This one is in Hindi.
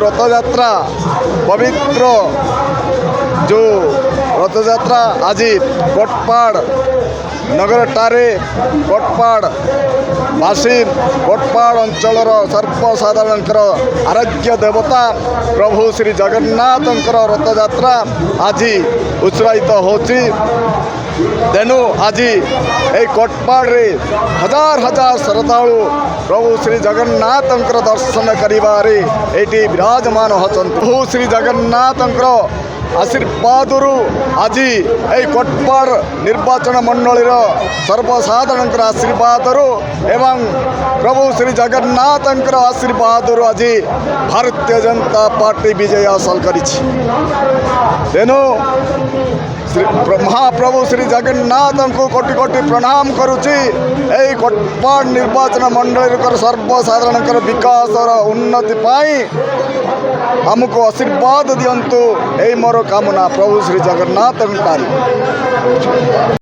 रथयात्रा पवित्र जो रथयात्रा आज कोटपाड़ नगर टारे कोटपाड़ बासिन कोटपाड़ अंचल सर्वसाधारण आराध्य देवता प्रभु श्री जगन्नाथ रथयात्रा आज उत्साहित होची। तेणु आज ये कोटपाड़ रे हजार हजार श्रद्धालु प्रभु श्री जगन्नाथ दर्शन करिबारे एटी विराजमान होचन। प्रभु श्री जगन्नाथ आशीर्वाद आज ये कोटपाड़ निर्वाचन मंडल सर्वसाधारण आशीर्वाद एवं प्रभु श्री जगन्नाथ आशीर्वाद आज भारतीय जनता पार्टी विजय हासिल करी। तेणु महाप्रभु श्री जगन्नाथ को कोटि कोटि प्रणाम करुच्ची। यही कोटपाड़ निर्वाचन मंडल सर्वसाधारण विकास और उन्नति पाई हमको आशीर्वाद दियंतु यही मोर कामना प्रभु श्री जगन्नाथ।